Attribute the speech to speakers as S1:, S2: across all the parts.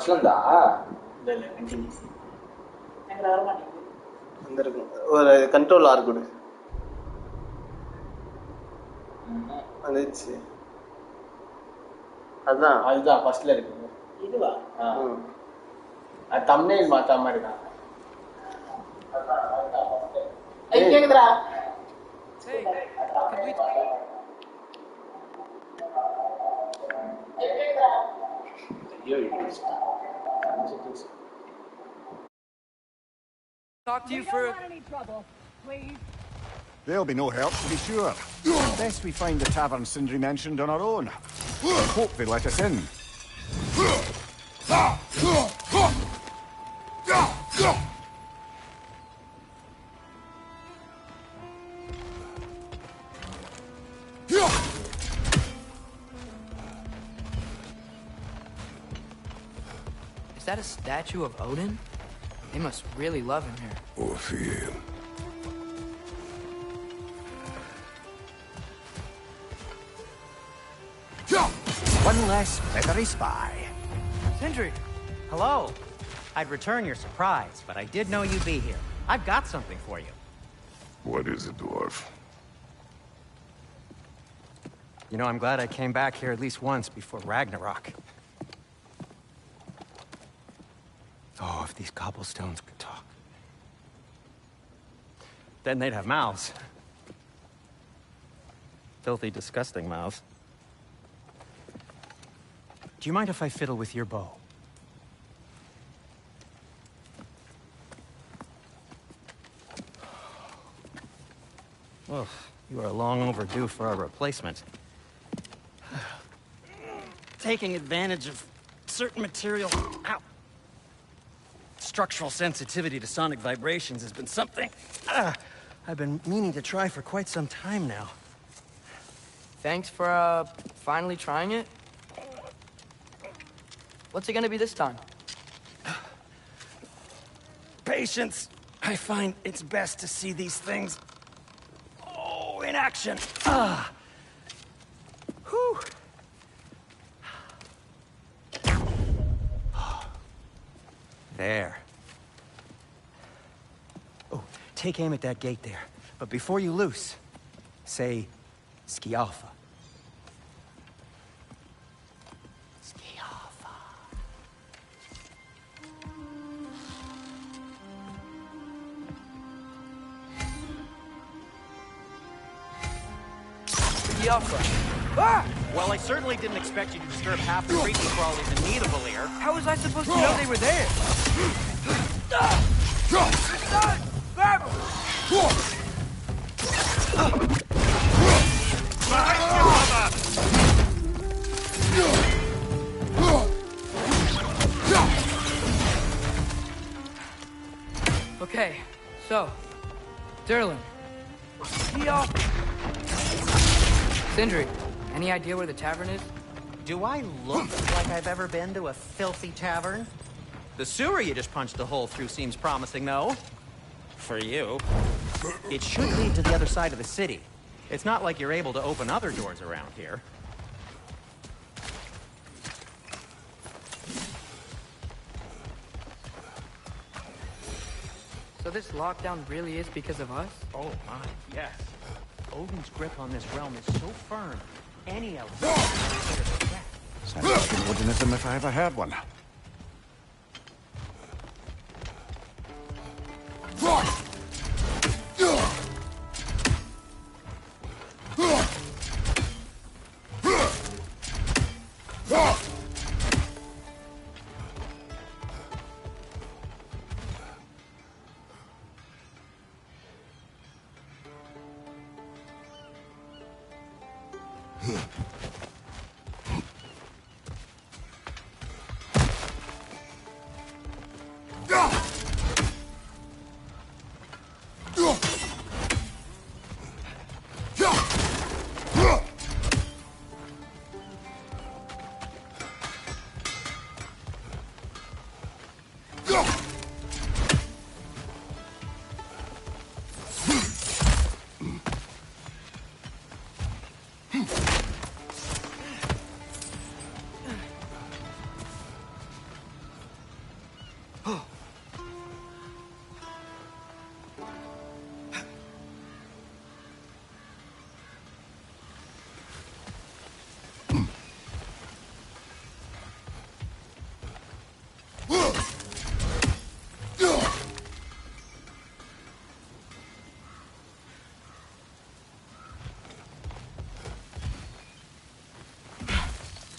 S1: அஸ்லந்தா
S2: இல்ல இல்ல கண்டினியூஸ் எனக்கு வர மாட்டேங்குது.
S3: வந்திருக்கு. ஒரு கண்ட்ரோல் ஆர் கொடு. வந்துச்சு. அதான்
S1: அதுதான் ஃபர்ஸ்ட்ல இருக்கு.
S2: இதுவா?
S1: அது தம்ப்நெயில் மாத்தாம இருக்காங்க.
S2: ஏய் கேக்குதுடா.
S4: Hey, could we...
S1: ஐயோ
S4: talk to you for...
S5: Any trouble, please.
S6: There'll be no help, to be sure. Best we find the tavern Sindri mentioned on our own. I hope they let us in.
S4: Is that a statue of Odin? They must really love him here.
S6: Orpheum. One less feathery spy.
S4: Sindri!
S7: Hello. I'd return your surprise, but I did know you'd be here. I've got something for you.
S6: What is it, dwarf?
S7: You know, I'm glad I came back here at least once before Ragnarok. Oh, if these cobblestones could talk. Then they'd have mouths. Filthy, disgusting mouths. Do you mind if I fiddle with your bow? Well, you are long overdue for a replacement. Taking advantage of certain material... Ow! Structural sensitivity to sonic vibrations has been something I've been meaning to try for quite some time now.
S4: Thanks for, finally trying it. What's it gonna be this time?
S7: Patience. I find it's best to see these things... Oh, in action. Whew. There. Oh, take aim at that gate there. But before you loose, say, Ski Alpha. Ski Alpha. Ah! Well, I certainly didn't expect you to disturb half the creepy crawlies in need of a leer.
S4: How was I supposed to know they were there? Grab him! Okay, so, Derlin. Sindri, any idea where the tavern is?
S7: Do I look like I've ever been to a filthy tavern? The sewer you just punched a hole through seems promising, though. For you. It should lead to the other side of the city. It's not like you're able to open other doors around here.
S4: So this lockdown really is because of us?
S7: Oh my, yes. Odin's grip on this realm is so firm, any outsider is considered a threat.
S6: Sounds like an Odinism if I ever heard one.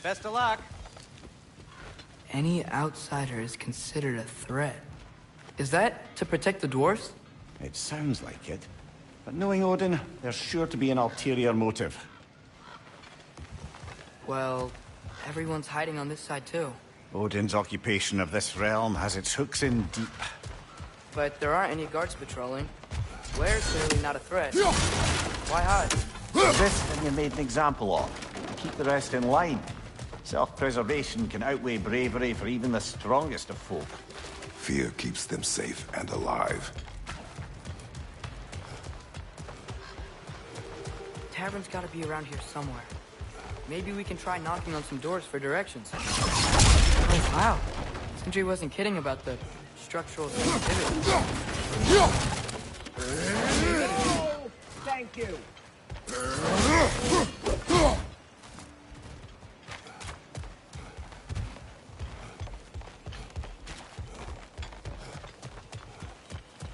S7: Best of luck.
S4: Any outsider is considered a threat. Is that to protect the dwarfs?
S6: It sounds like it. But knowing Odin, there's sure to be an ulterior motive.
S4: Well, everyone's hiding on this side too.
S6: Odin's occupation of this realm has its hooks in deep.
S4: But there aren't any guards patrolling. Blair's clearly not a threat. Why hide?
S6: This thing you made an example of. Keep the rest in line. Self-preservation can outweigh bravery for even the strongest of folk.
S8: Fear keeps them safe and alive.
S4: Tavern's gotta be around here somewhere. Maybe we can try knocking on some doors for directions. Oh, wow. Sindri wasn't kidding about the structural sensitivity.
S5: Thank you.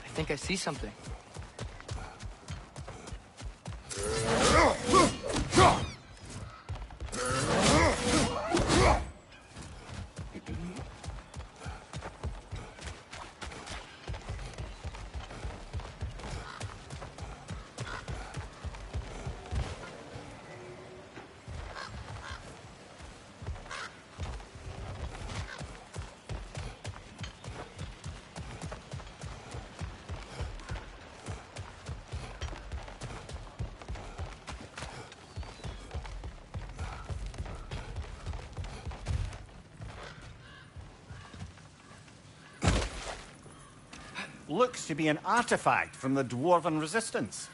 S4: I think I see something.
S6: Looks to be an artifact from the Dwarven Resistance.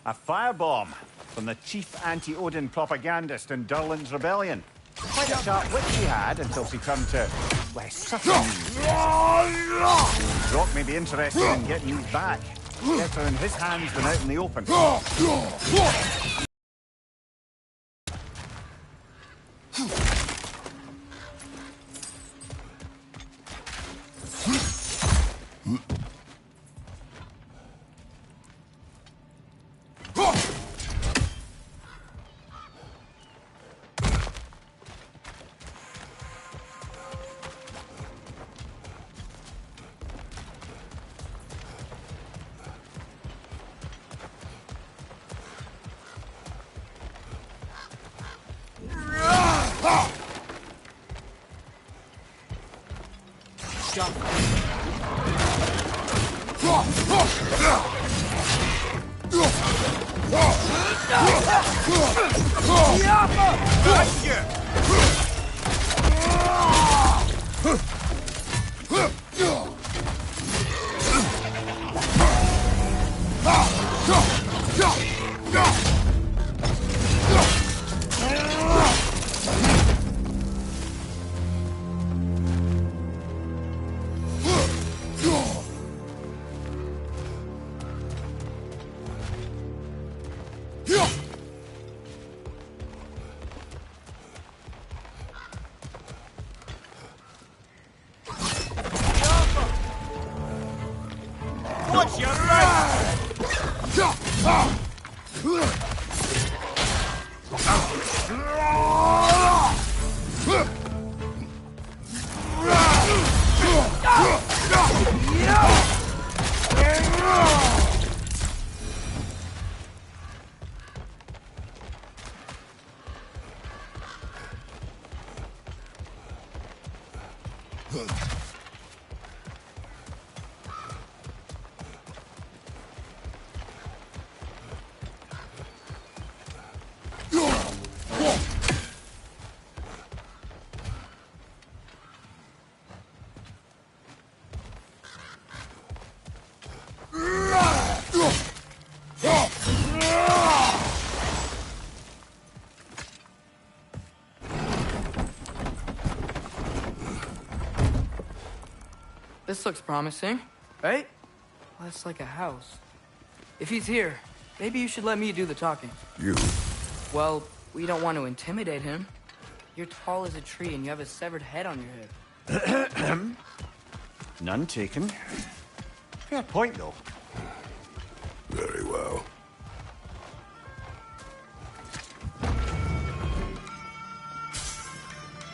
S6: A firebomb from the chief anti-Odin propagandist in Durlin's rebellion. Quite a sharp wit she had until she turned to less subtle means. Brock may be interested in getting these back. Better in his hands than out in the open.
S4: This looks promising, right? Well, that's like a house. If he's here, maybe you should let me do the talking.
S8: You?
S4: Well, we don't want to intimidate him. You're tall as a tree and you have a severed head on your head.
S6: None taken. Fair point, though.
S8: Very well.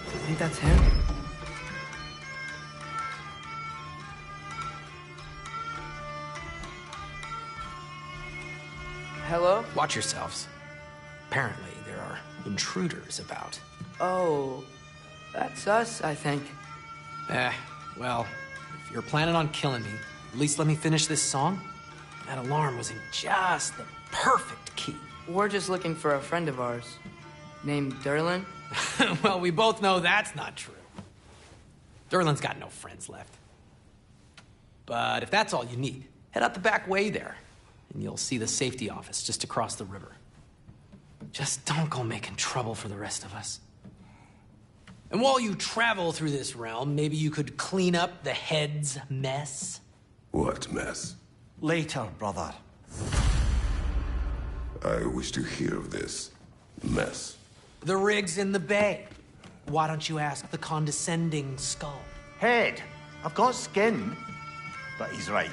S4: I think that's him. Hello?
S9: Watch yourselves. Apparently, there are intruders about.
S4: Oh, that's us, I think.
S9: Well, if you're planning on killing me, at least let me finish this song. That alarm was in just the perfect key.
S4: We're just looking for a friend of ours named Derlin.
S9: Well, we both know that's not true. Derlin's got no friends left. But if that's all you need, head out the back way there, and you'll see the safety office just across the river. Just don't go making trouble for the rest of us. And while you travel through this realm, maybe you could clean up the head's mess?
S8: What mess?
S6: Later, brother.
S8: I wish to hear of this mess.
S9: The rig's in the bay. Why don't you ask the condescending skull?
S6: Head. I've got skin. But he's right.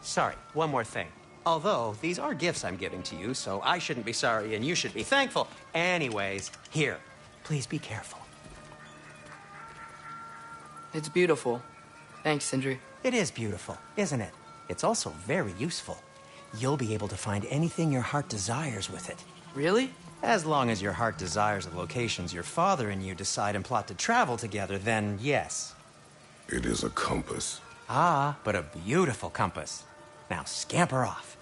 S7: Sorry, one more thing. Although, these are gifts I'm giving to you, so I shouldn't be sorry and you should be thankful. Anyways, here, please be careful.
S4: It's beautiful. Thanks, Sindri.
S7: It is beautiful, isn't it? It's also very useful. You'll be able to find anything your heart desires with it.
S4: Really?
S7: As long as your heart desires the locations your father and you decide and plot to travel together, then yes.
S8: It is a compass.
S7: Ah, but a beautiful compass. Now scamper off.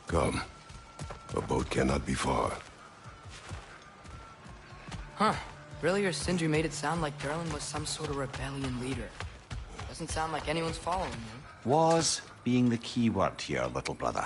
S8: Come. A boat cannot be far.
S4: Huh. Really, or Sindri made it sound like Derlin was some sort of rebellion leader. Doesn't sound like anyone's following him.
S6: Was being the key word here, little brother.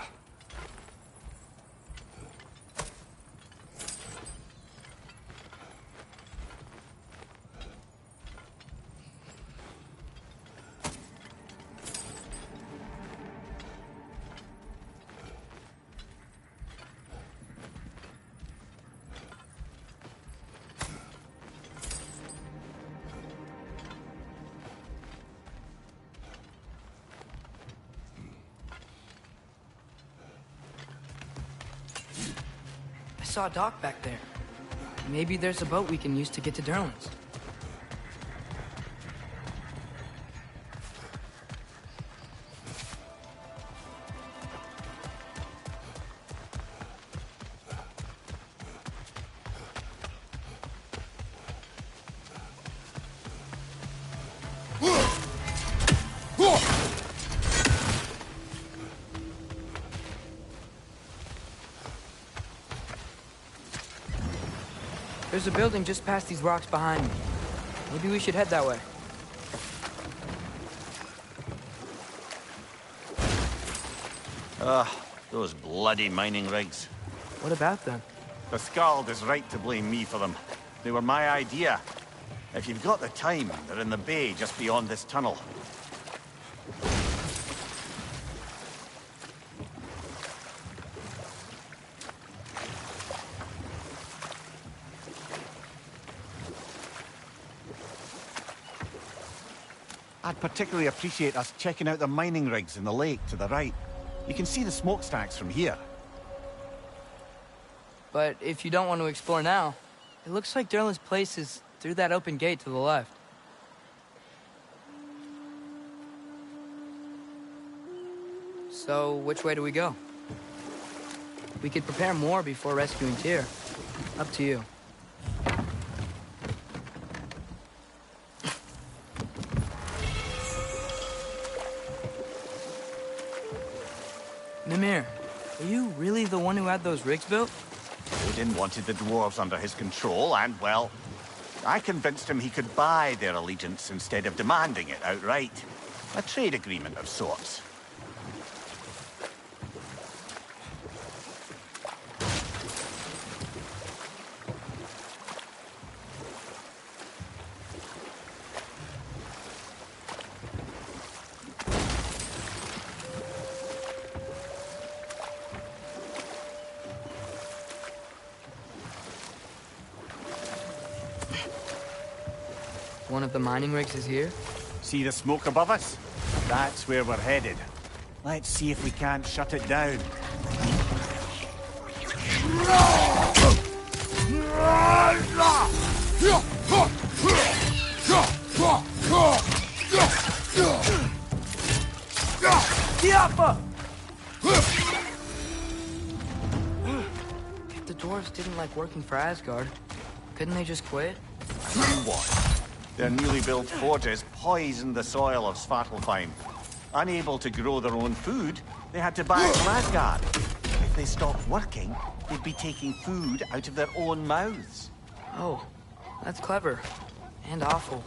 S4: I saw a dock back there. Maybe there's a boat we can use to get to Derlin's. There's a building just past these rocks behind me. Maybe we should head that way.
S6: Those bloody mining rigs.
S4: What about them?
S6: The Skald is right to blame me for them. They were my idea. If you've got the time, they're in the bay just beyond this tunnel. I'd particularly appreciate us checking out the mining rigs in the lake to the right. You can see the smokestacks from here.
S4: But if you don't want to explore now, it looks like Derlin's place is through that open gate to the left. So, which way do we go? We could prepare more before rescuing Tyr. Up to you. Mimir, are you really the one who had those rigs built?
S6: Odin wanted the dwarves under his control, and, well, I convinced him he could buy their allegiance instead of demanding it outright. A trade agreement of sorts.
S4: One of the mining rigs is here?
S6: See the smoke above us? That's where we're headed. Let's see if we can't shut it down.
S4: If the dwarves didn't like working for Asgard, couldn't they just quit?
S6: I mean what? Their newly built forges poisoned the soil of Svartalfheim. Unable to grow their own food, they had to buy it from Asgard. If they stopped working, they'd be taking food out of their own mouths.
S4: Oh, that's clever. And awful.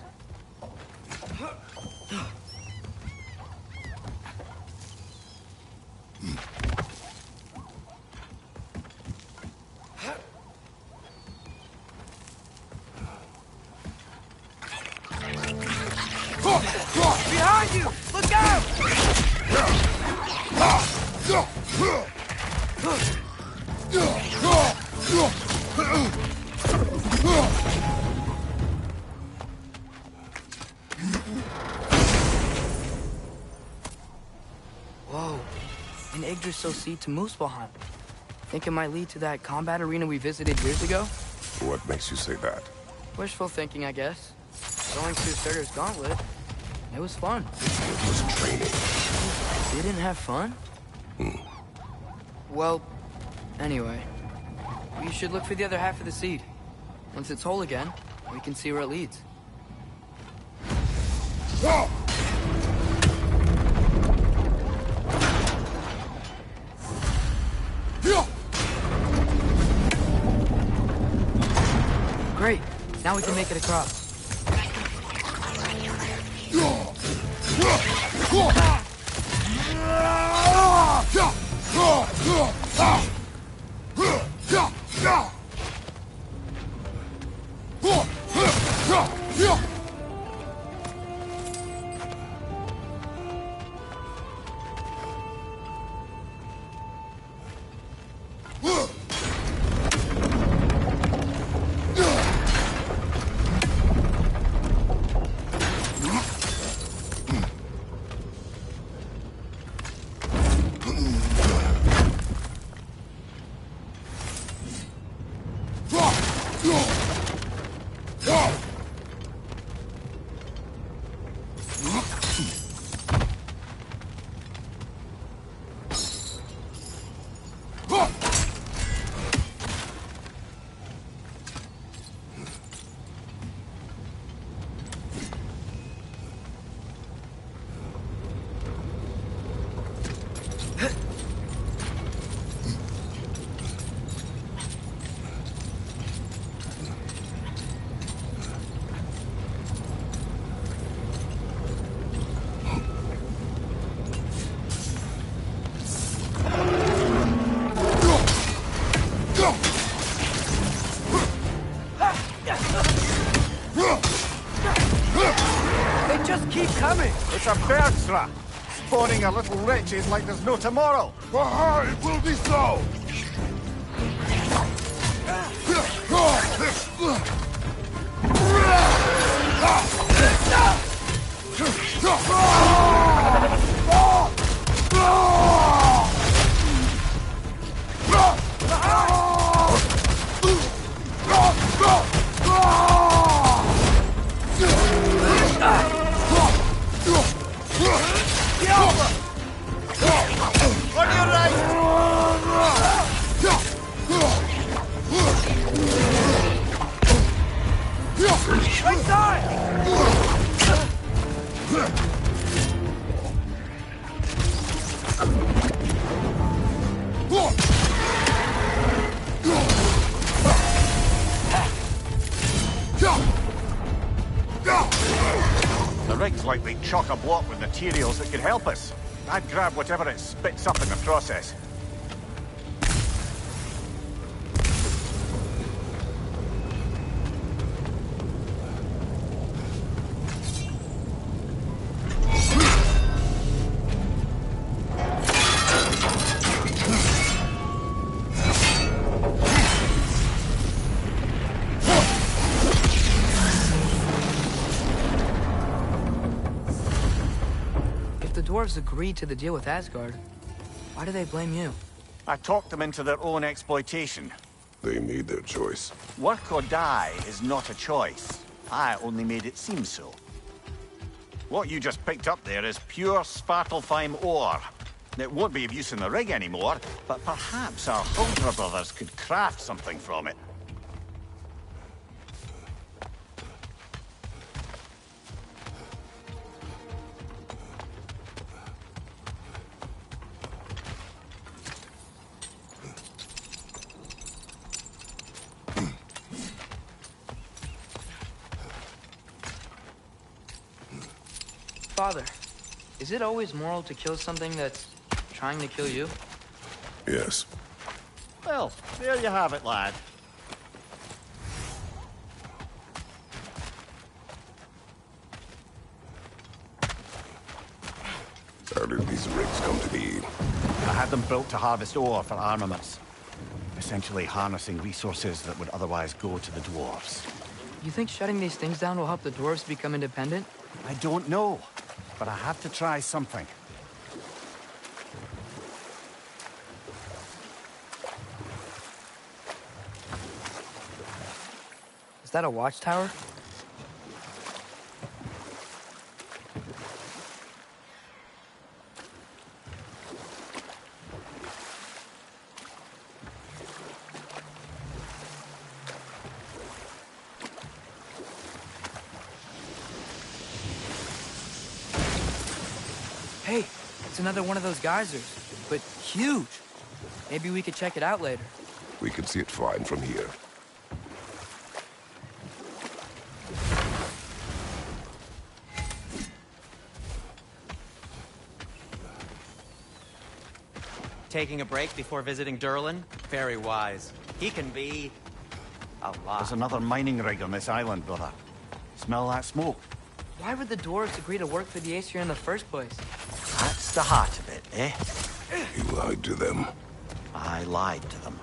S5: Behind you! Look out!
S4: Whoa. An Yggdrasil seed to Muspelheim. Think it might lead to that combat arena we visited years ago?
S8: What makes you say that?
S4: Wishful thinking, I guess. Going through Surtur's gauntlet. It was fun.
S8: It was training.
S4: You didn't have fun? Well, anyway. We should look for the other half of the seed. Once it's whole again, we can see where it leads. Great. Now we can make it across.
S6: It's a bergsra, spawning a little wretches like there's no tomorrow.
S8: It will be so!
S6: The rig's likely chock-a-block with materials that could help us. I'd grab whatever it spits up in the process.
S4: Dwarves agreed to the deal with Asgard. Why do they blame you?
S6: I talked them into their own exploitation.
S8: They made their choice.
S6: Work or die is not a choice. I only made it seem so. What you just picked up there is pure Svartalfheim ore. It won't be of use in the rig anymore, but perhaps our Huldra brothers could craft something from it.
S4: Father, is it always moral to kill something that's trying to kill you?
S8: Yes.
S6: Well, there you have it, lad.
S8: How did these rigs come to be?
S6: I had them built to harvest ore for armaments. Essentially harnessing resources that would otherwise go to the dwarves.
S4: You think shutting these things down will help the dwarves become independent?
S6: I don't know, but I have to try something.
S4: Is that a watchtower? Hey, it's another one of those geysers, but huge. Maybe we could check it out later.
S8: We can see it fine from here.
S7: Taking a break before visiting Durlin? Very wise. He can be a lot.
S6: There's another mining rig on this island, brother. Smell that smoke?
S4: Why would the dwarves agree to work for the Aesir in the first place?
S6: That's the heart of it, eh?
S8: You lied to them.
S6: I lied to them.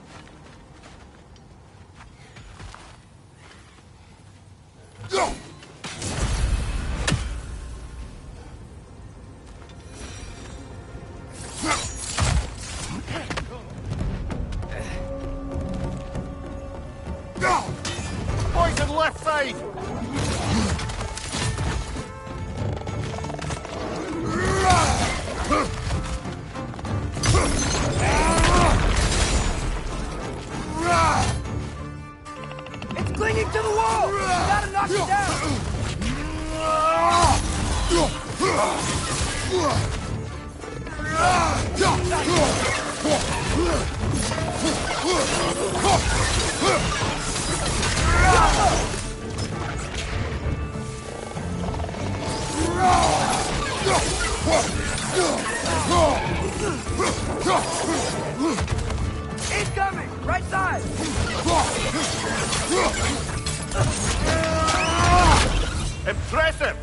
S6: Boys on the left side!
S5: It's clinging to the wall! You gotta knock it down! Incoming! Right side!
S6: Impressive!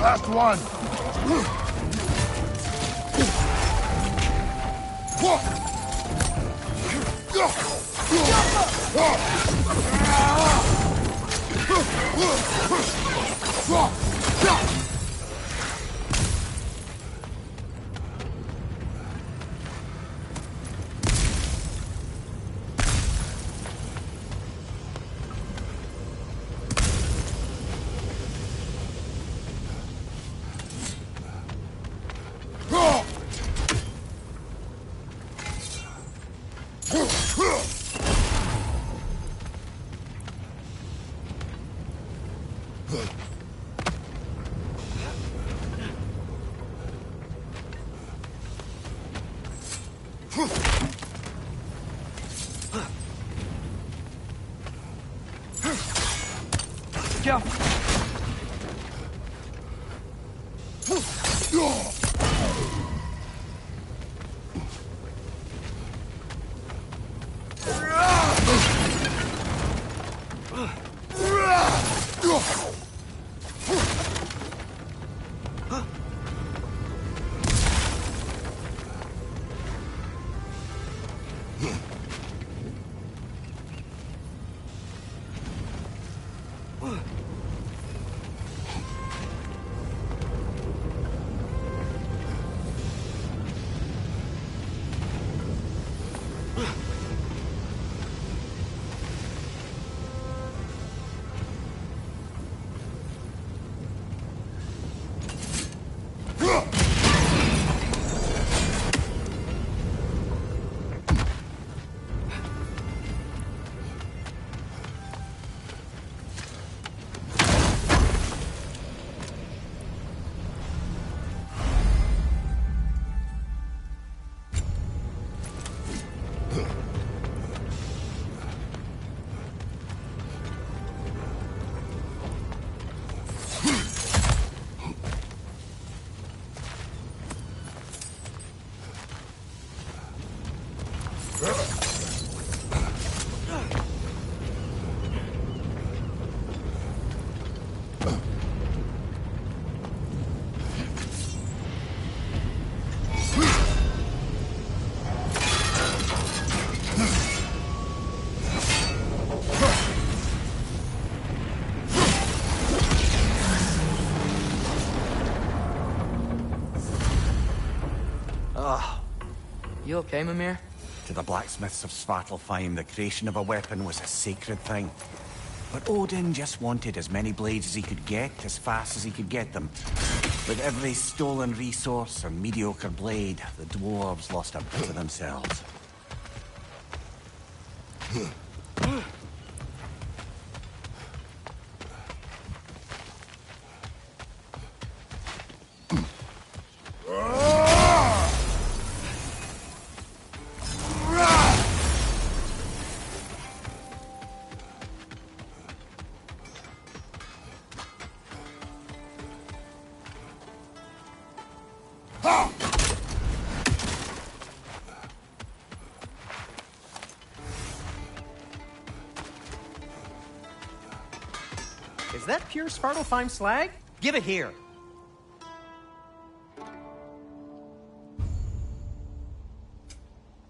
S8: Last one!
S5: Go.
S4: You okay, Mimir?
S6: To the blacksmiths of Svartalfheim, the creation of a weapon was a sacred thing. But Odin just wanted as many blades as he could get, as fast as he could get them. With every stolen resource or mediocre blade, the dwarves lost a bit of themselves.
S7: Is that pure Svartalfheim slag? Give it here.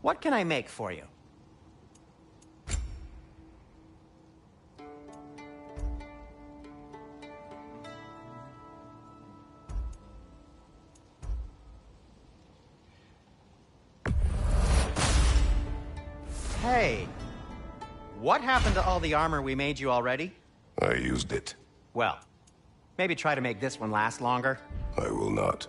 S7: What can I make for you? Hey, what happened to all the armor we made you already?
S8: I used it.
S7: Well, maybe try to make this one last longer.
S8: I will not.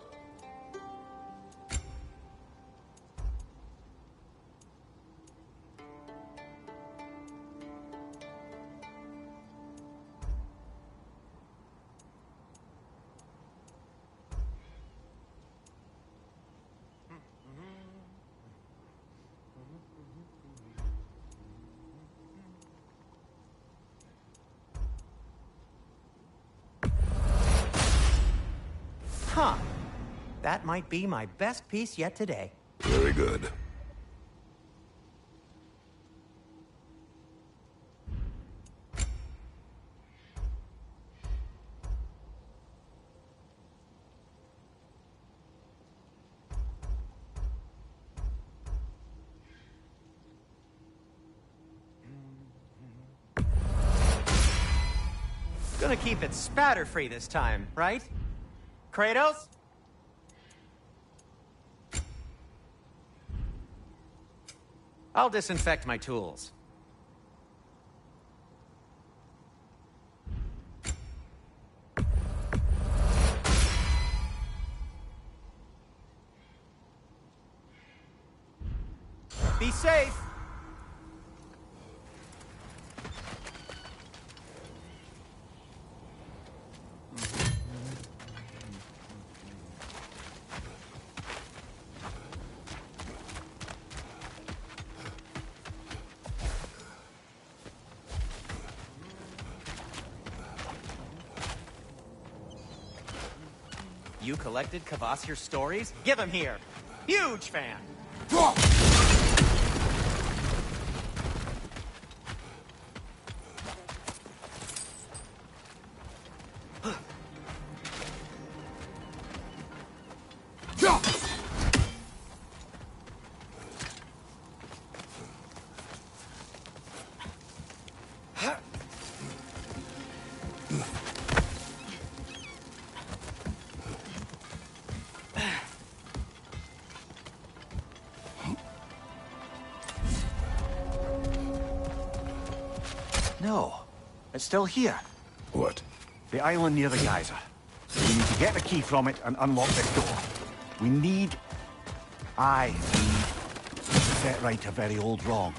S7: Huh. That might be my best piece yet today.
S8: Very good.
S7: Gonna keep it spatter-free this time, right? Kratos? I'll disinfect my tools. Be safe! You collected Kvasir's stories? Give him here! Huge fan!
S6: No, it's still here.
S8: What?
S6: The island near the geyser. We need to get the key from it and unlock this door. We need... I need to set right a very old wrong.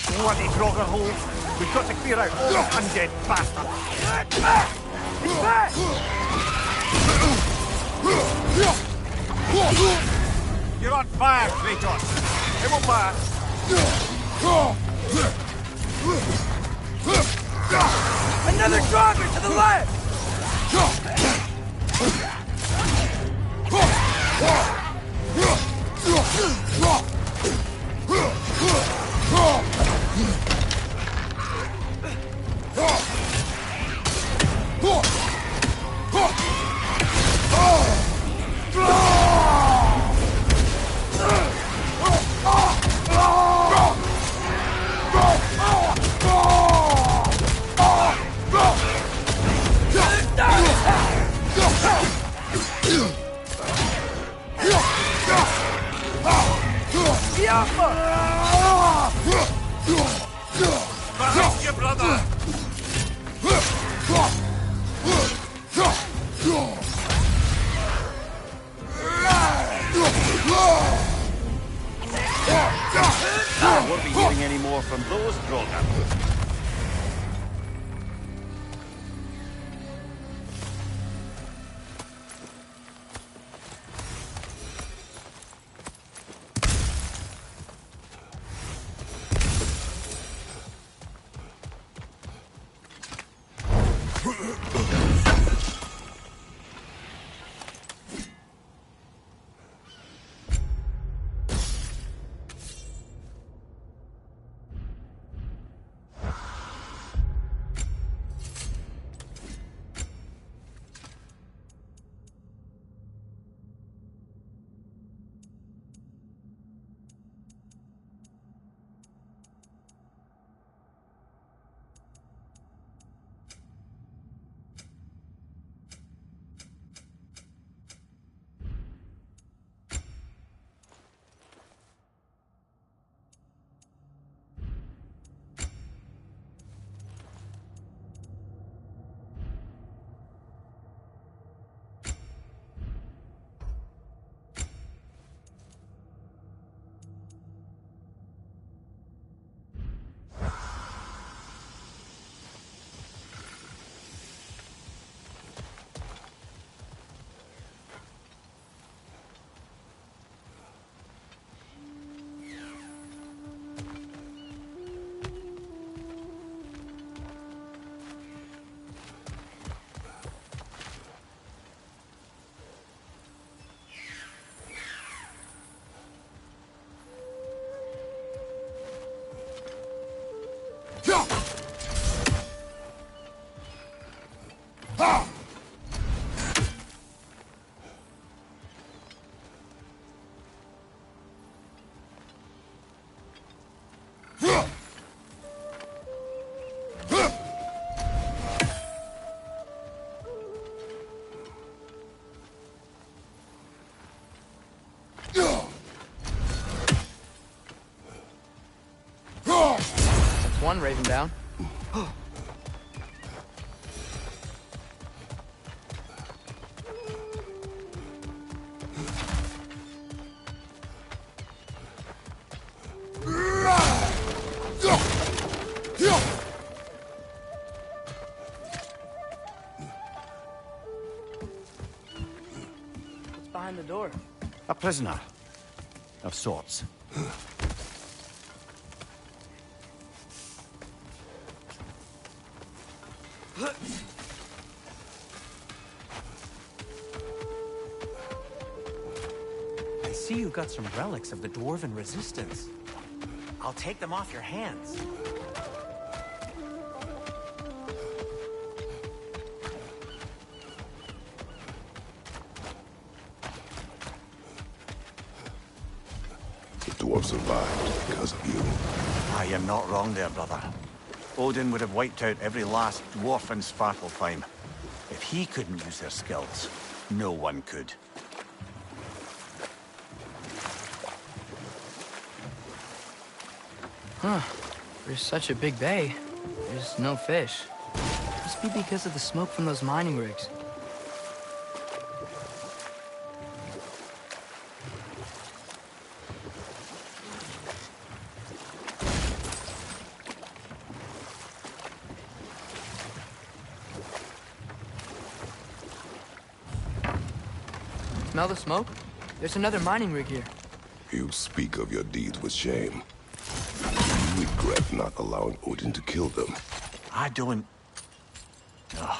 S6: Bloody Draugr holes! We've got to clear out all those undead bastards! You're on fire, Kratos! It won't pass!
S5: Another Draugr to the left!
S6: Behind you, brother! I won't be hearing any more from those Draugr.
S4: one raven down. What's behind the door?
S6: A prisoner. Of sorts.
S7: I see you've got some relics of the Dwarven Resistance. I'll take them off your hands.
S8: The dwarf survived because of you.
S6: I am not wrong there, brother. Odin would have wiped out every last dwarf in Svartalfheim. If he couldn't use their skills, no one could.
S4: Huh. There's such a big bay. There's no fish. Must be because of the smoke from those mining rigs. Smell the smoke? There's another mining rig here.
S8: You speak of your deeds with shame. You regret not allowing Odin to kill them.
S6: I don't... Ugh.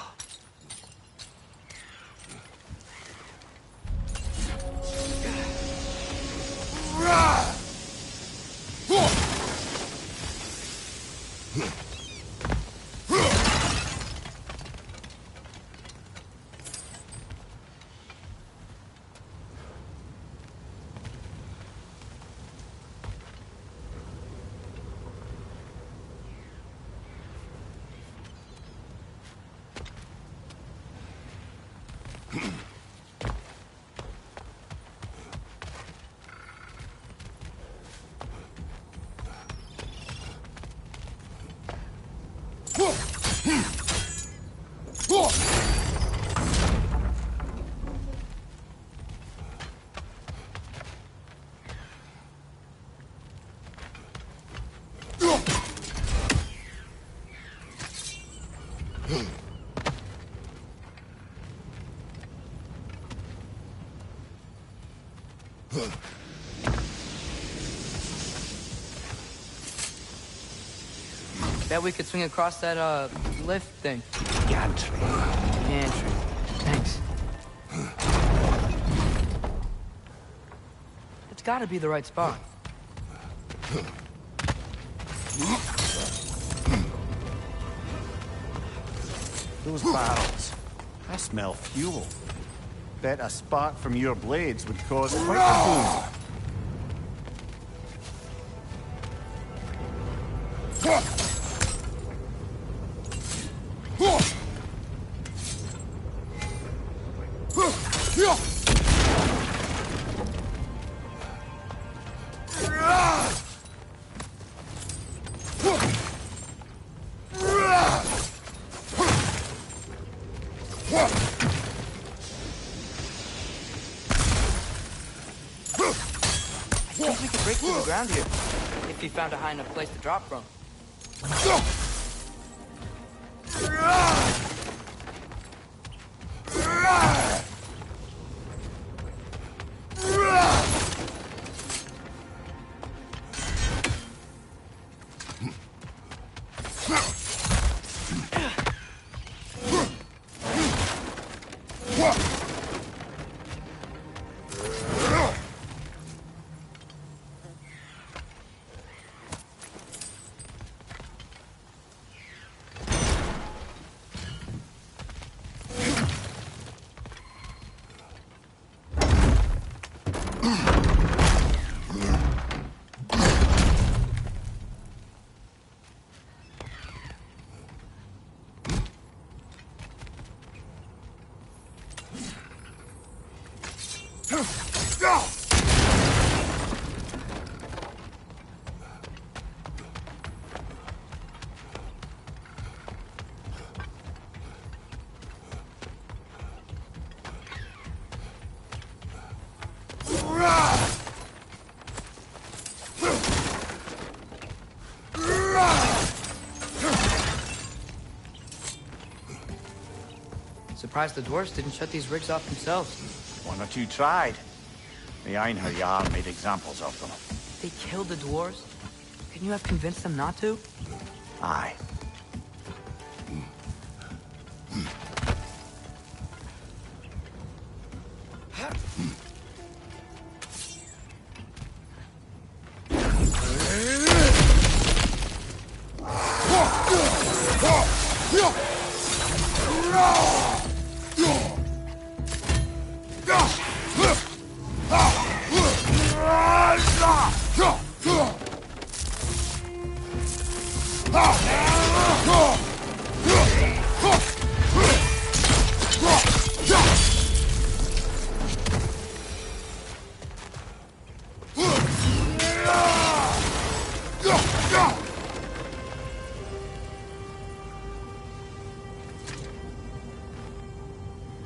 S4: Bet we could swing across that, lift thing.
S6: Gantry.
S4: Gantry. Thanks. It's gotta be the right spot.
S6: Those barrels. I smell fuel. Bet a spark from your blades would cause quite a boom.
S4: I think we could break through the ground here, if you found a high enough place to drop from. surprised the dwarves didn't shut these rigs off themselves.
S6: One or two tried. The Einherjar made examples of them.
S4: They killed the dwarves? Couldn't you have convinced them not to?
S6: Aye.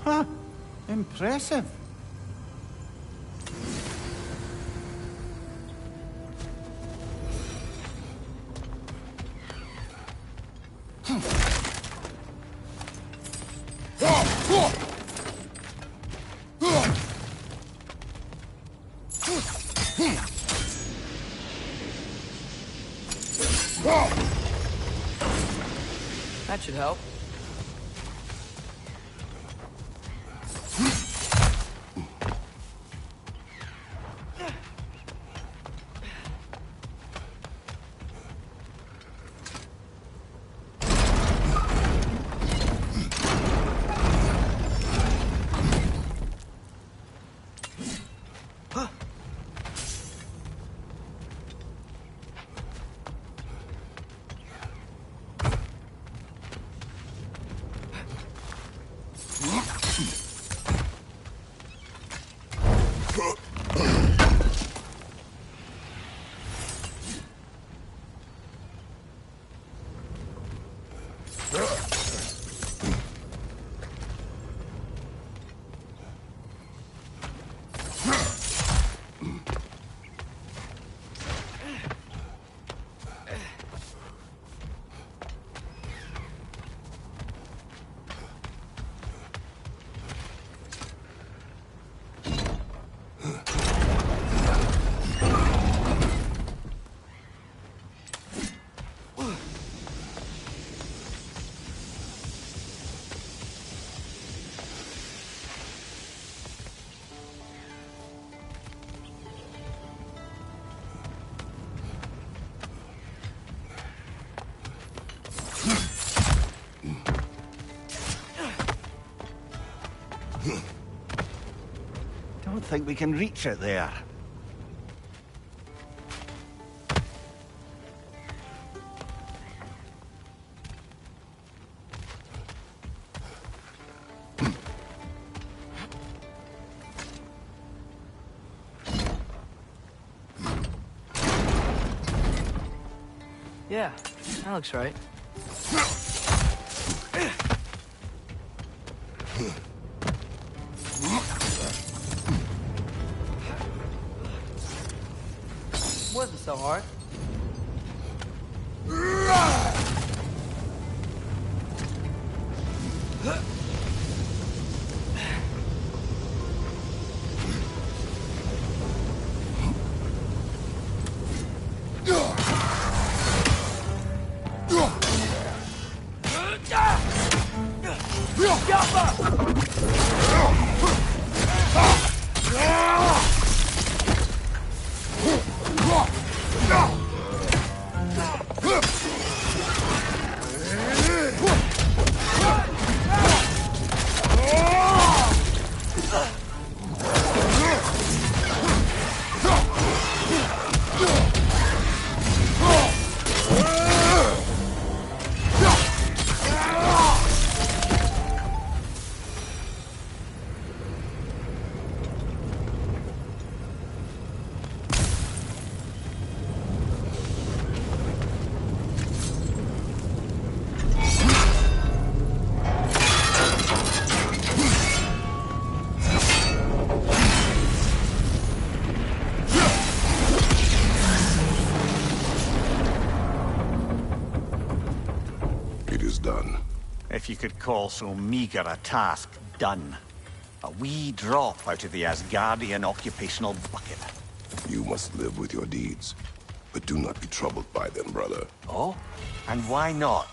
S6: Huh. Impressive.
S4: That should help.
S6: Don't think we can reach it there.
S4: Yeah, that looks right. Wasn't so hard.
S6: If you could call so meager a task done. A wee drop out of the Asgardian occupational bucket.
S8: You must live with your deeds, but do not be troubled by them, brother.
S6: Oh? And why not?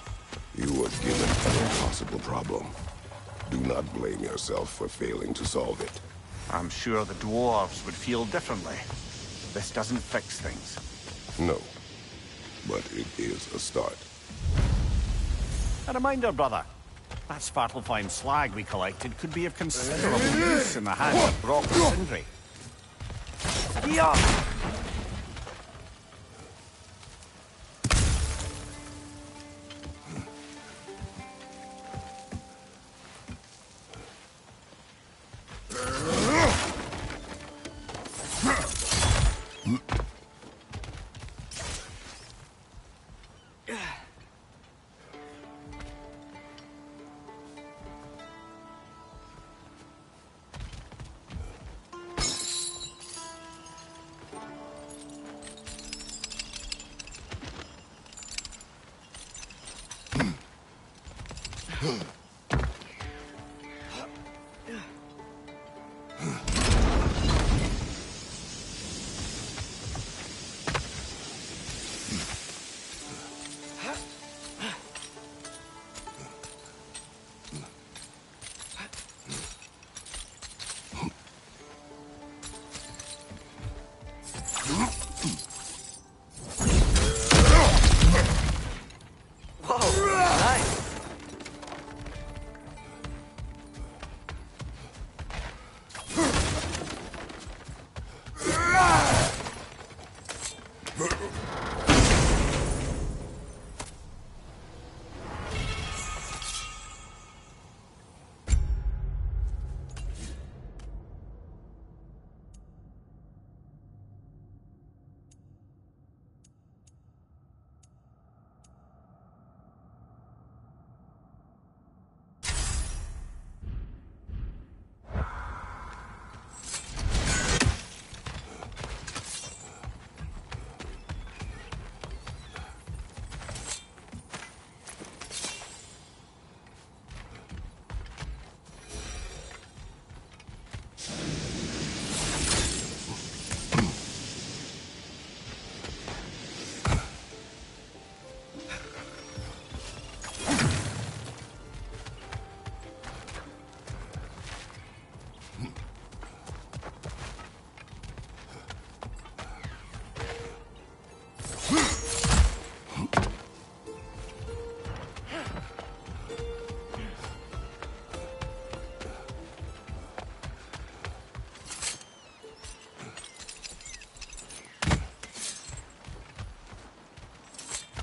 S8: You were given an impossible problem. Do not blame yourself for failing to solve it.
S6: I'm sure the dwarves would feel differently. This doesn't fix things.
S8: No, but it is a start.
S6: A reminder, brother. That Svartalfheim slag we collected could be of considerable use in the hands of Brock and Sindri.
S5: Yeah.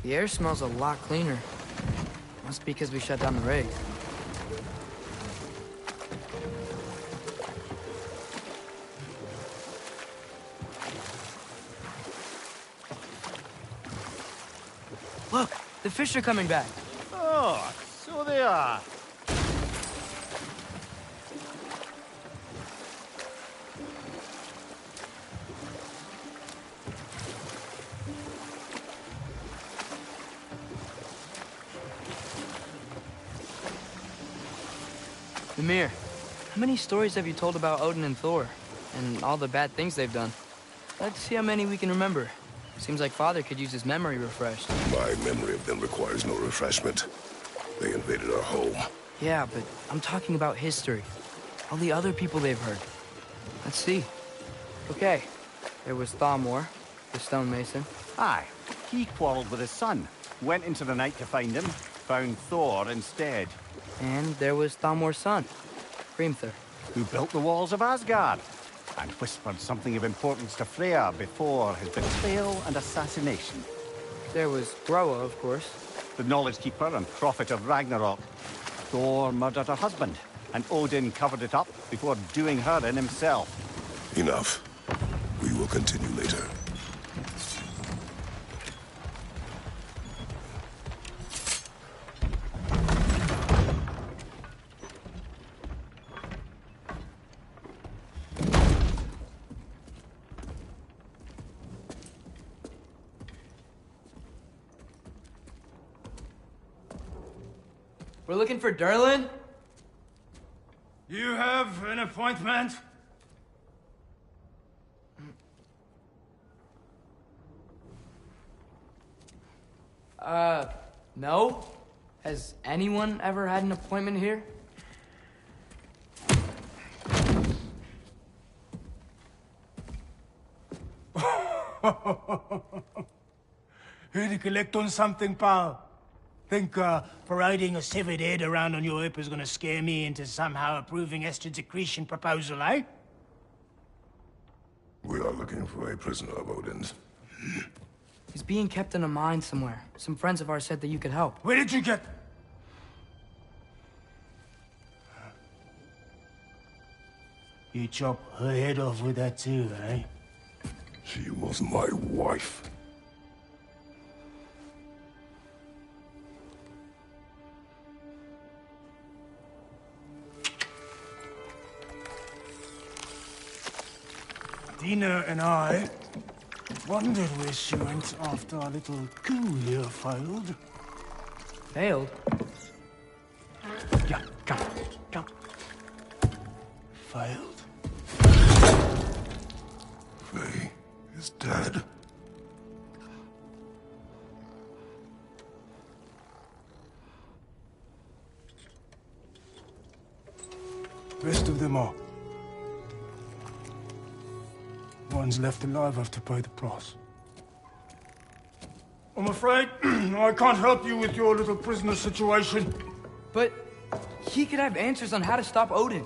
S4: The air smells a lot cleaner. Must be because we shut down the rig. Look, the fish are coming back.
S6: Oh, so they are.
S4: Mimir, how many stories have you told about Odin and Thor? And all the bad things they've done? Let's see how many we can remember. Seems like Father could use his memory refreshed.
S8: My memory of them requires no refreshment. They invaded our home.
S4: Yeah, but I'm talking about history. All the other people they've heard. Let's see. Okay, there was Thamor, the stonemason.
S6: Aye, he quarreled with his son. Went into the night to find him. Found Thor instead.
S4: And there was Thamor's son, Hrimthur.
S6: Who built the walls of Asgard. And whispered something of importance to Freya before his betrayal and assassination.
S4: There was Groa, of course.
S6: The knowledge keeper and prophet of Ragnarok. Thor murdered her husband, and Odin covered it up before doing her in himself.
S8: Enough. We will continue later.
S4: We're looking for Derlin?
S5: You have an appointment?
S4: No. Has anyone ever had an appointment here?
S5: Here to collect on something, pal? Think parading a severed head around on your hip is gonna scare me into somehow approving Esther's accretion proposal, eh?
S8: We are looking for a prisoner of Odin's.
S4: He's being kept in a mine somewhere. Some friends of ours said that you could help.
S5: Where did you get... You chop her head off with that too, eh?
S8: She was my wife.
S5: Dina and I wondered where she went after our little coup here failed.
S4: Failed?
S5: Yeah, come. Failed.
S8: Faye is dead.
S5: Rest of them are. One's left alive have to pay the price. I'm afraid I can't help you with your little prisoner situation.
S4: But he could have answers on how to stop Odin.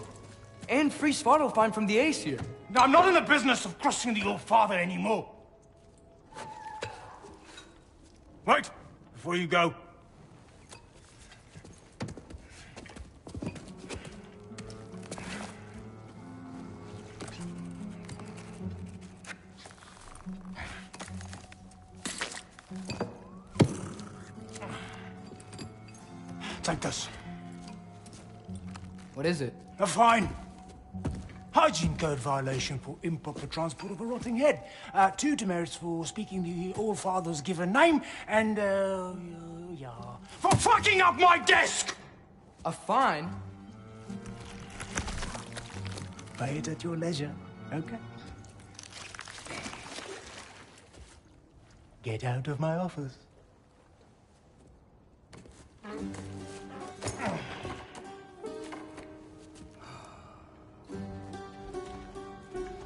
S4: And free Svartalfheim from the Aesir.
S5: I'm not in the business of crossing the old father anymore. Wait, before you go. Take this.
S4: What is it?
S5: A fine. Hygiene code violation for improper transport of a rotting head. 2 demerits for speaking the All-Father's given name, and, yeah. For fucking up my desk!
S4: A fine?
S5: Pay it at your leisure, okay? Get out of my office.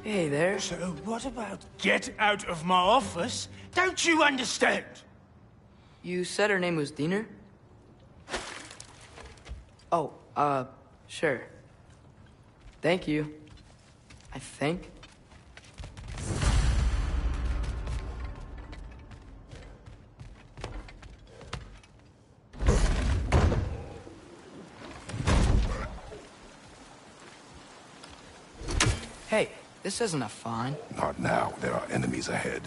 S4: Hey there.
S5: So what about get out of my office? Don't you understand?
S4: You said her name was Diener? Oh, sure. Thank you. I think. Hey, this isn't a fine.
S8: Not now. There are enemies ahead.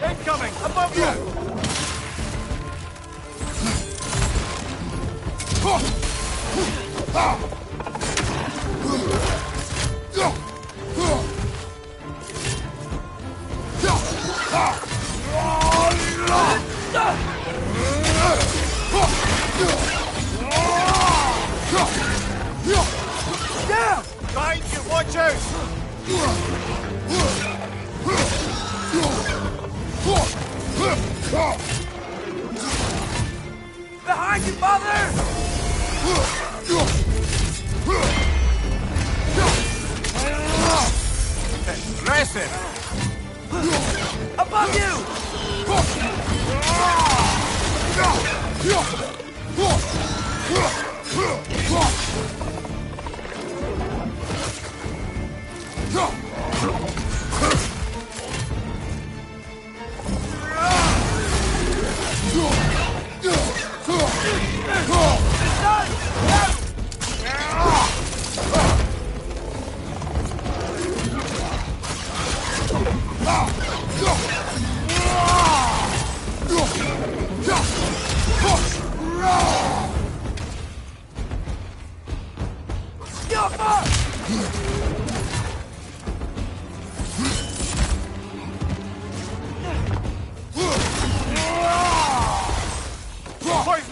S6: Incoming! Above you!
S5: Down!
S6: Behind you, watch out!
S5: Behind you, father!
S6: Impressive!
S5: Above you!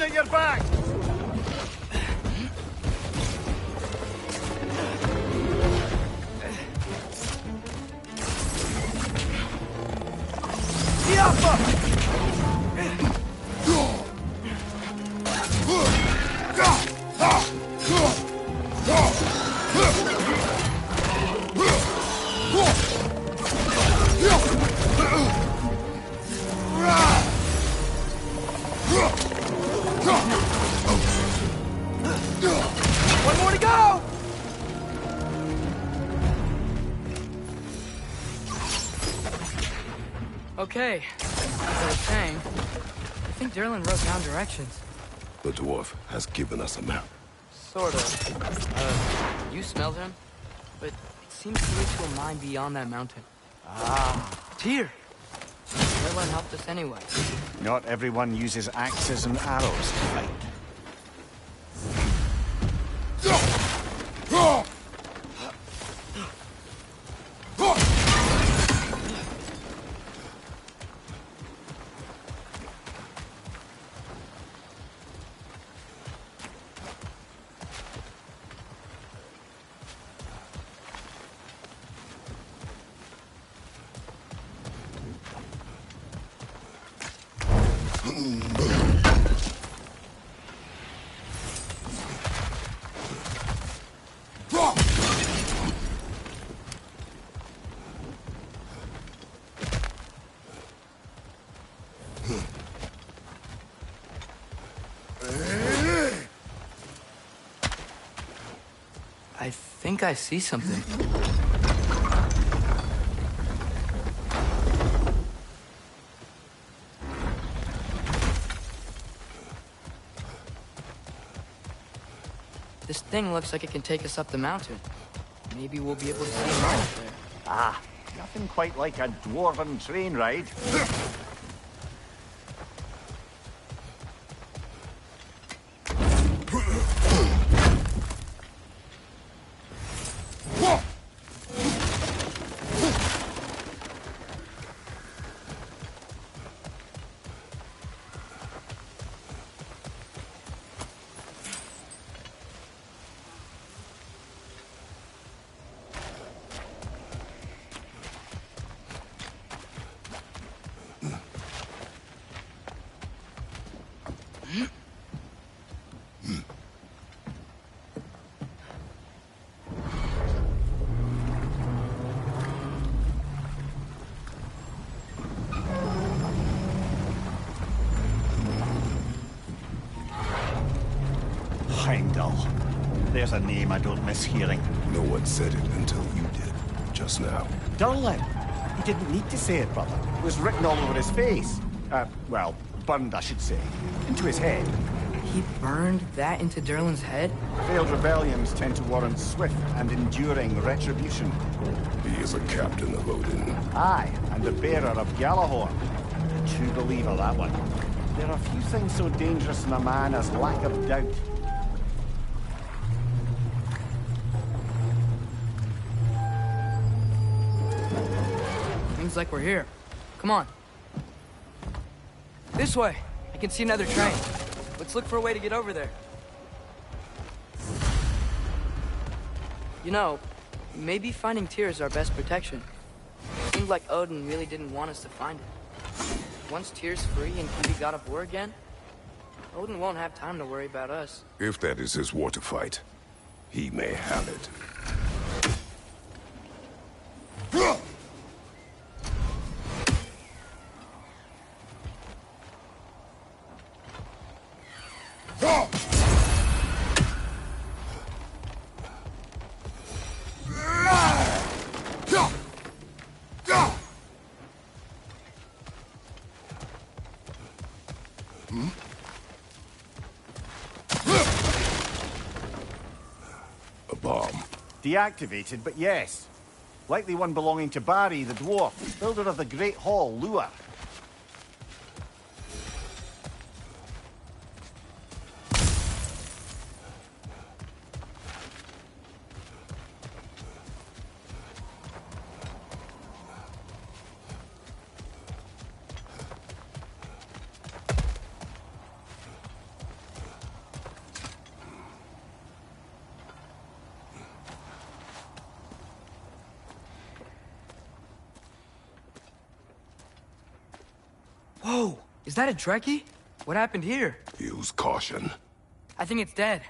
S6: at your back!
S4: One more to go! Okay, as I was saying, I think Derlin wrote down directions.
S8: The dwarf has given us a map.
S4: Sort of. You smelled him? But it seems to lead to a mine beyond that mountain. It's here. Derlin helped us anyway.
S6: Not everyone uses axes and arrows to fight.
S4: I think I see something. This thing looks like it can take us up the mountain. Maybe we'll be able to see a mine up there.
S6: Ah, nothing quite like a dwarven train ride. Heimdall. There's a name I don't miss hearing.
S8: No one said it until you did, just now.
S6: Durlin! He didn't need to say it, brother. It was written all over his face. Well, burned, I should say. Into his head.
S4: He burned that into Derlin's head?
S6: Failed rebellions tend to warrant swift and enduring retribution.
S8: He is a captain of Odin.
S6: Aye, and the bearer of Galahorn. A true believer, that one. There are few things so dangerous in a man as lack of doubt.
S4: Seems like we're here. Come on. This way. I can see another train. Let's look for a way to get over there. You know, maybe finding Tyr is our best protection. Seems like Odin really didn't want us to find it. Once Tyr's free and can be god of war again, Odin won't have time to worry about us.
S8: If that is his war to fight, he may have it. A bomb.
S6: Deactivated, but yes. Likely one belonging to Barry, the dwarf, builder of the Great Hall, Lua.
S4: Whoa! Is that a Trekkie? What happened here?
S8: Use caution.
S4: I think it's dead.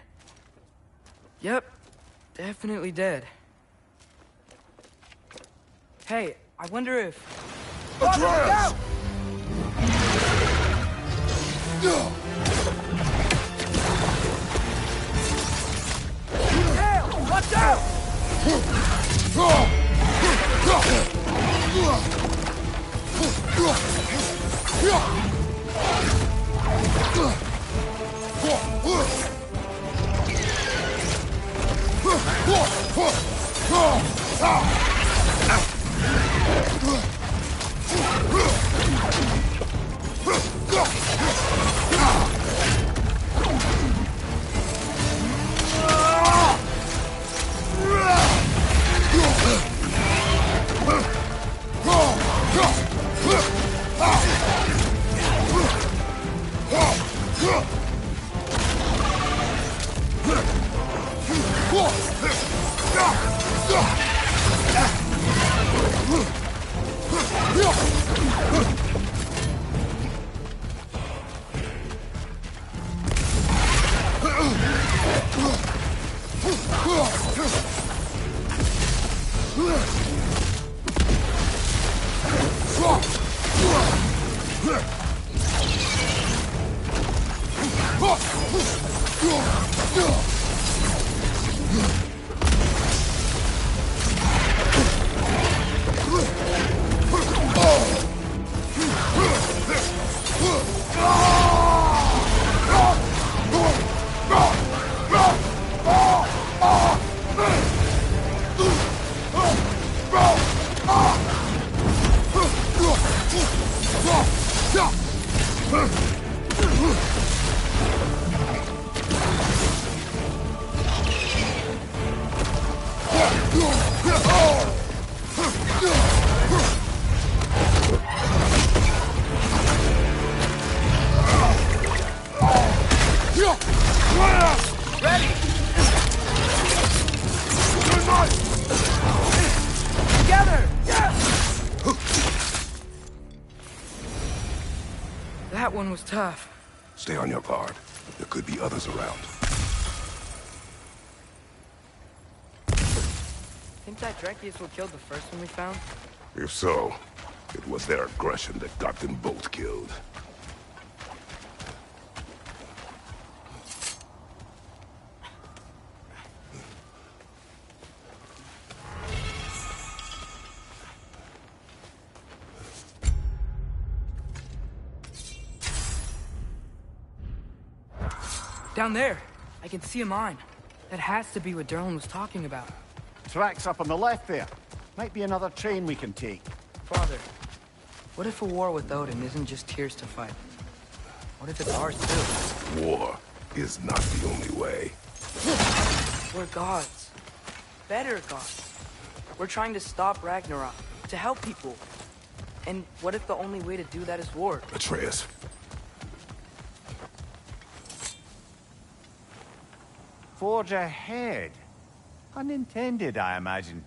S4: Yep. Definitely dead. Hey, I wonder if...
S8: Atreus!
S4: Hell! Watch out! That one was tough.
S8: Stay on your guard. There could be others around.
S4: Think that Dreki is what killed the first one we found?
S8: If so, it was their aggression that got them both killed.
S4: Down there, I can see a mine. That has to be what Derlin was talking about.
S6: Tracks up on the left there. Might be another train we can take.
S4: Father, what if a war with Odin isn't just tears to fight? What if it's ours too?
S8: War is not the only way.
S4: We're gods. Better gods. We're trying to stop Ragnarok, to help people. And what if the only way to do that is war?
S8: Atreus.
S6: Forge ahead. Unintended, I imagine.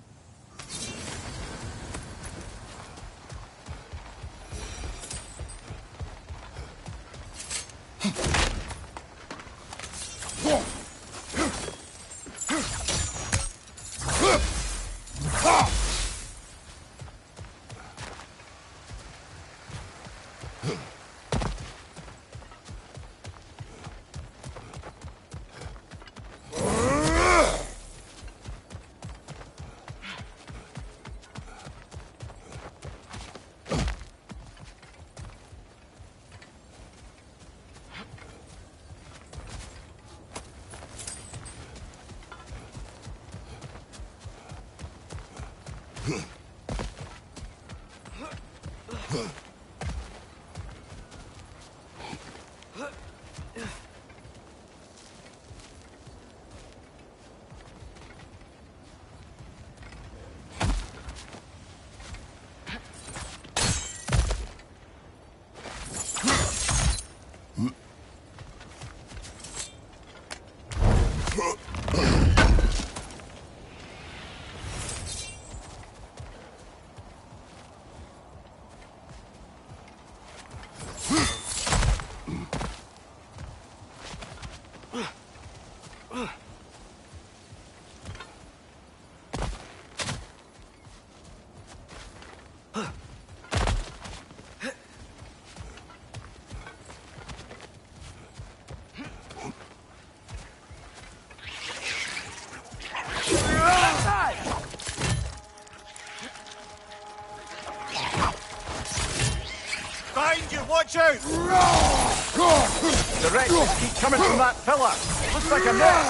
S6: Behind you, watch out! Directions keep coming from that pillar. Looks like a net.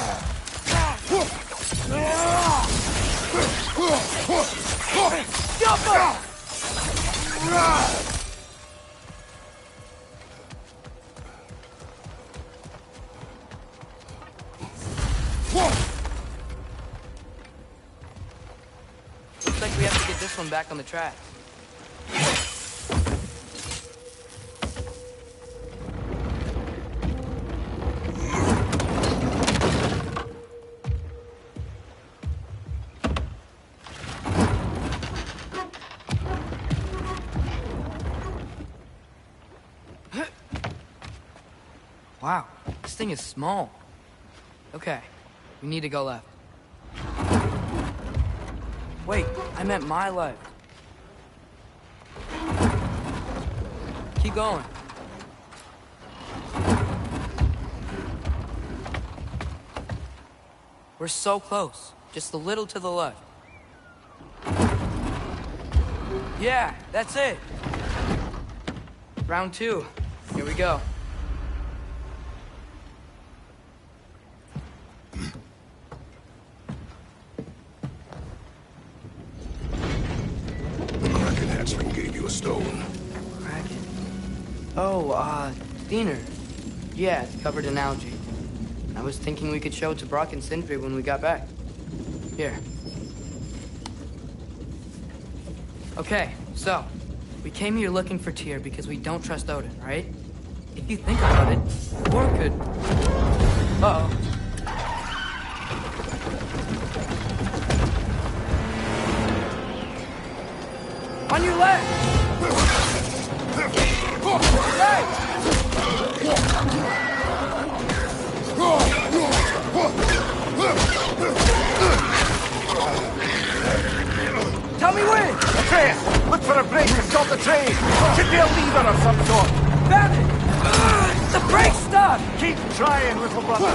S4: Looks like we have to get this one back on the track. Wow, this thing is small. Okay, we need to go left. Wait, I meant my left. Keep going. We're so close. Just a little to the left. Yeah, that's it. Round 2. Here we go.
S8: Hatchling gave you a stone.
S4: Kraken. Oh, Diener. Yeah, it's covered in algae. I was thinking we could show it to Brock and Sindri when we got back. Here. Okay, so, we came here looking for Tyr because we don't trust Odin, right? If you think about it, Thor could... Uh-oh. On your left! Right! Tell me when!
S6: Atreus, look for a break to stop the train. Should be a lever of some sort.
S4: Found it! The brake stuck!
S6: Keep trying, little brother.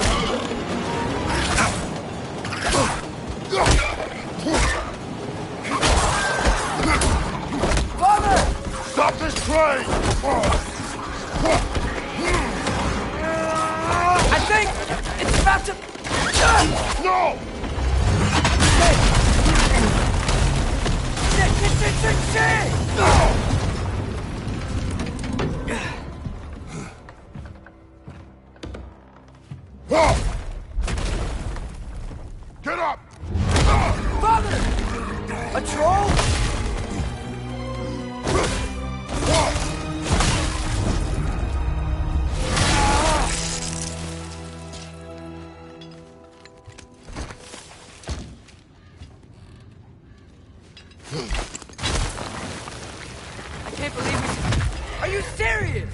S4: Father!
S8: Stop this train!
S4: I think it's about to...
S8: No!
S4: Shit!
S8: Get up!
S4: Father! A troll? I can't believe it. Are you serious?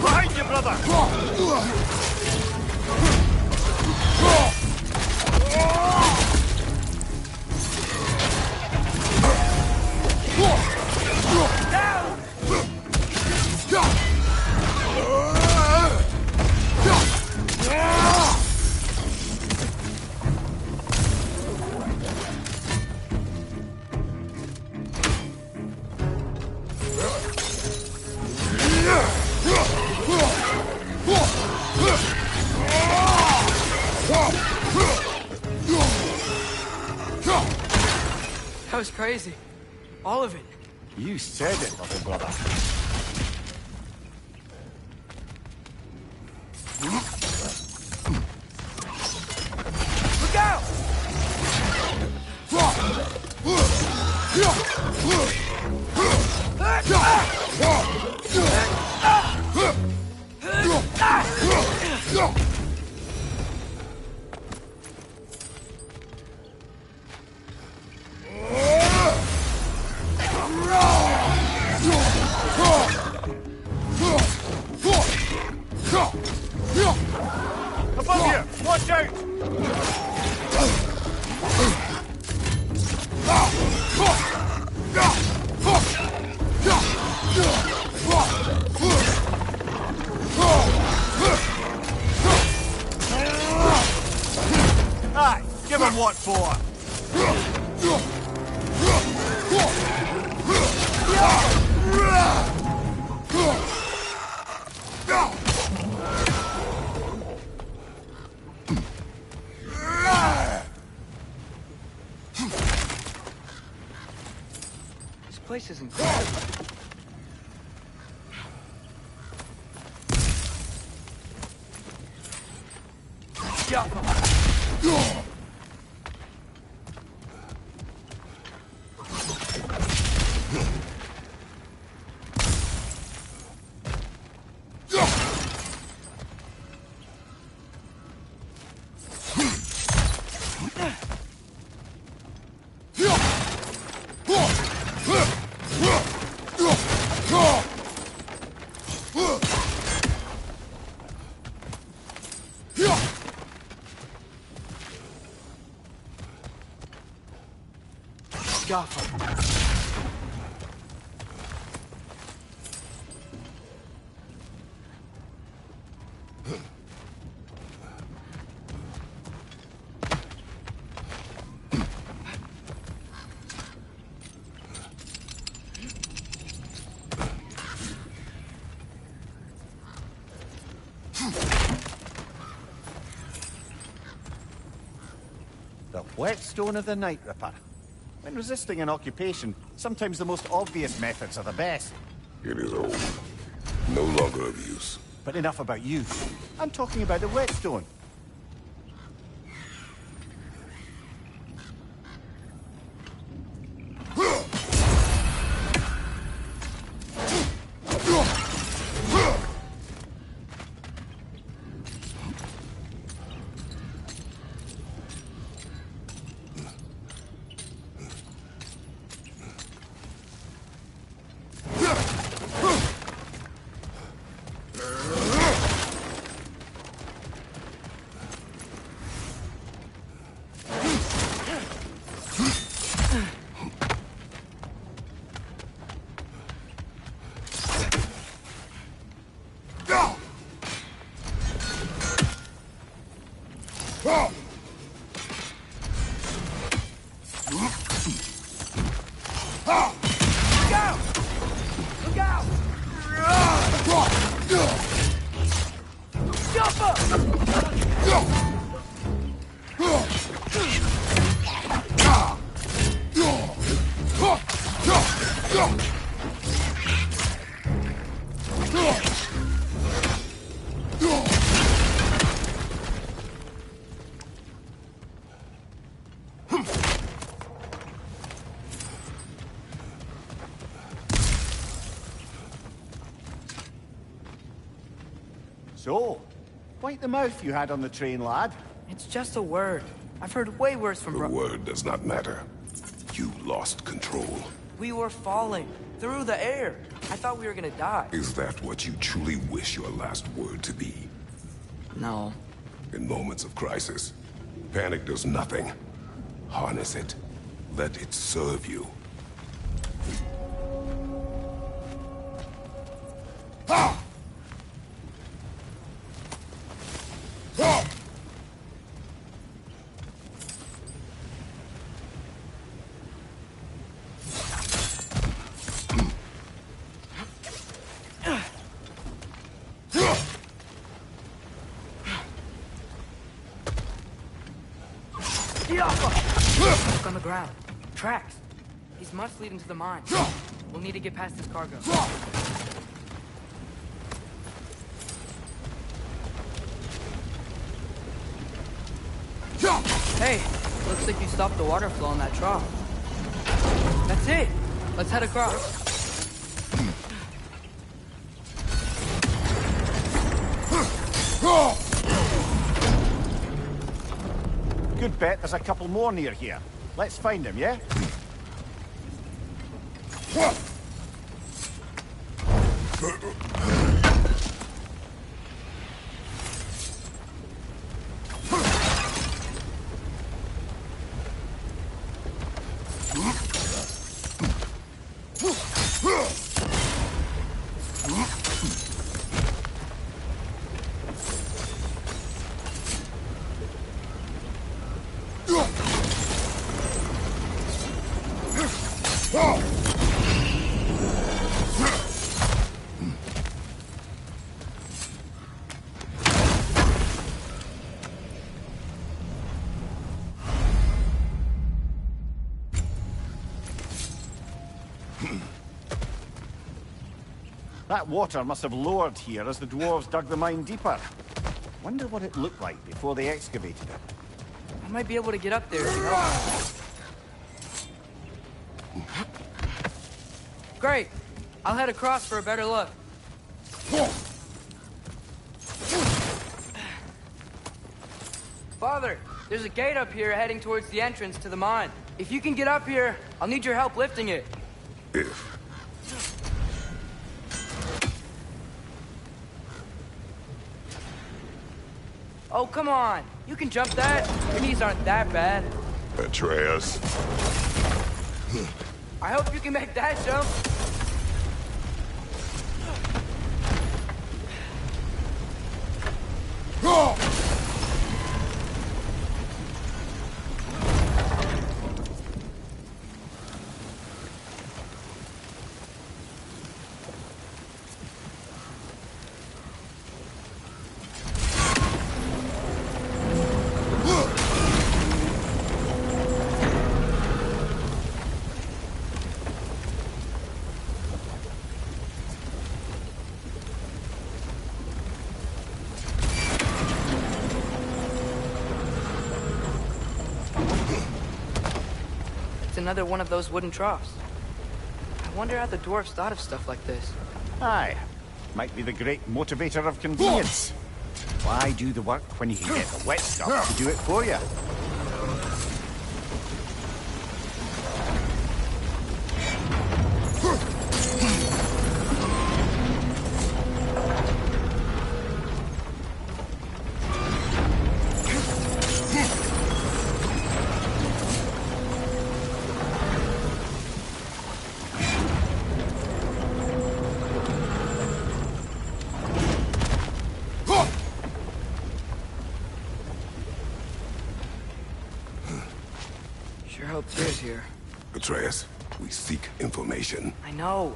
S6: Behind you, brother!
S4: That was crazy. All of it.
S6: You said it, little brother. Above you! Watch out! Aye, give him what for!
S4: This place is incredible.
S6: The whetstone of the Night Ripper. When resisting an occupation, sometimes the most obvious methods are the best.
S8: It is old. No longer of use.
S6: But enough about you. I'm talking about the whetstone. So, wipe the mouth you had on the train, lad.
S4: It's just a word. I've heard way worse from
S8: The word does not matter. You lost control.
S4: We were falling through the air. I thought we were gonna die.
S8: Is that what you truly wish your last word to be?
S4: No.
S8: In moments of crisis, panic does nothing. Harness it. Let it serve you.
S4: Look on the ground. Tracks. These must lead into the mine. We'll need to get past this cargo. Hey, looks like you stopped the water flow in that trough. That's it. Let's head across.
S6: Good bet there's a couple more near here. Let's find them, yeah? That water must have lowered here as the dwarves dug the mine deeper. Wonder what it looked like before they excavated it.
S4: I might be able to get up there if you help. Great. I'll head across for a better look. Father, there's a gate up here heading towards the entrance to the mine. If you can get up here, I'll need your help lifting it.
S8: If.
S4: Oh, come on. You can jump that. Your knees aren't that bad.
S8: Atreus.
S4: I hope you can make that jump. Another one of those wooden troughs. I wonder how the dwarves thought of stuff like this.
S6: Aye. Might be the great motivator of convenience. Why do the work when you can get the wet stuff to do it for you?
S4: Hope Tyr's here.
S8: Atreus, we seek information.
S4: I know.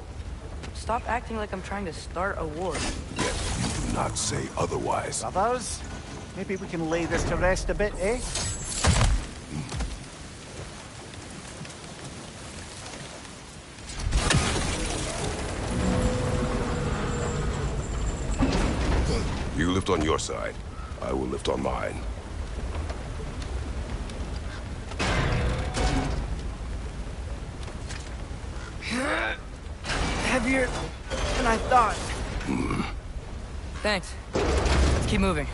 S4: Stop acting like I'm trying to start a war.
S8: Yet you do not say otherwise.
S6: Brothers, maybe we can lay this to rest a bit, eh?
S8: You lift on your side. I will lift on mine.
S4: Heavier than I thought. Thanks. Let's keep moving.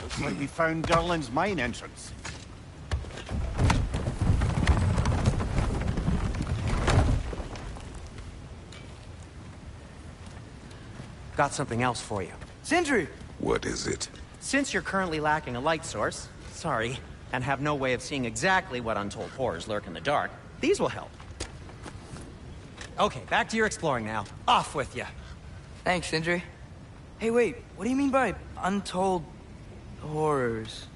S6: Looks like we found Durlin's mine entrance.
S7: Got something else for you.
S4: Sindri!
S8: What is it?
S7: Since you're currently lacking a light source, sorry, and have no way of seeing exactly what untold horrors lurk in the dark, these will help. Okay, back to your exploring now. Off with you.
S4: Thanks, Sindri. Hey, wait, what do you mean by untold horrors?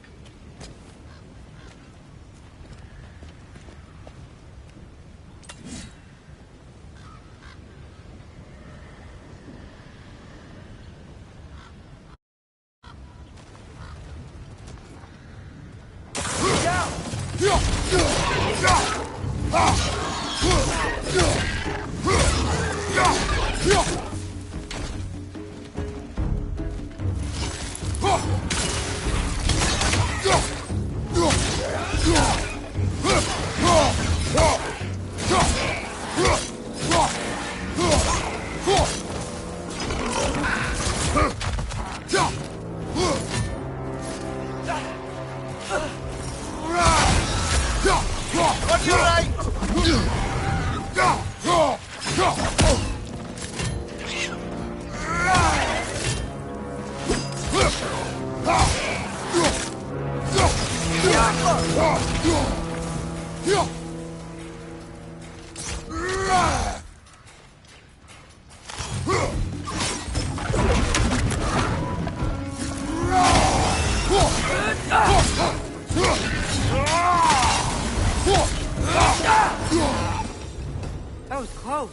S4: That was close.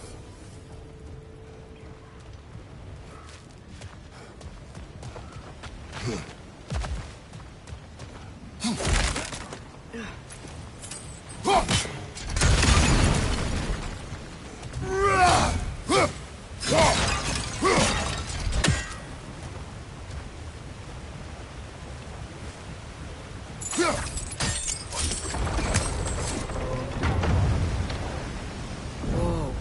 S4: Whoa.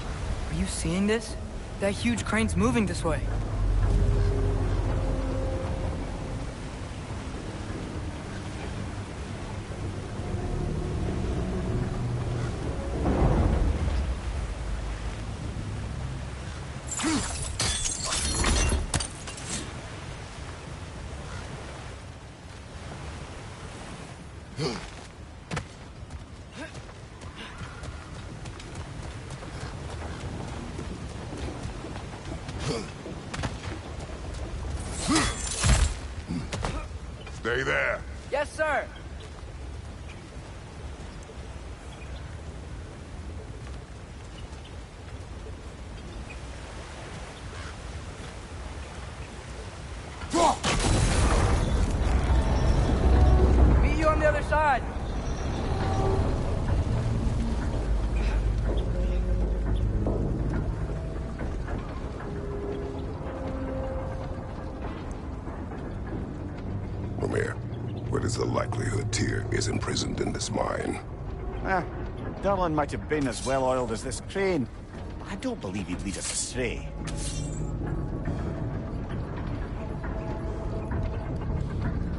S4: Are you seeing this? That huge crane's moving this way.
S8: Stay there.
S4: Yes, sir. Meet you on the other side.
S8: Ramir, what is the likelihood Tyr is imprisoned in this mine?
S6: Durlin might have been as well-oiled as this crane. I don't believe he'd lead us astray.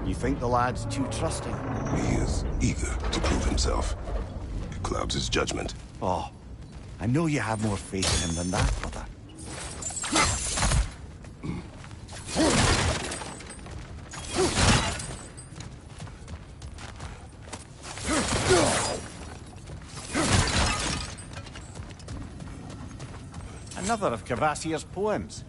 S6: You think the lad's too trusting?
S8: He is eager to prove himself. It clouds his judgment.
S6: Oh, I know you have more faith in him than that, brother. Another of Cavassier's poems.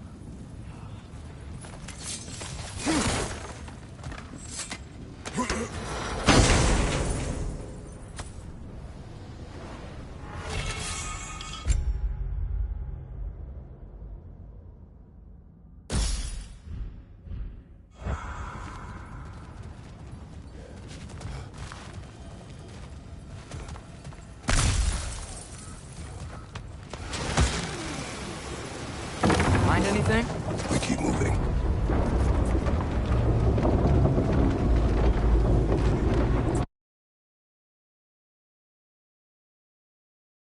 S4: Find anything?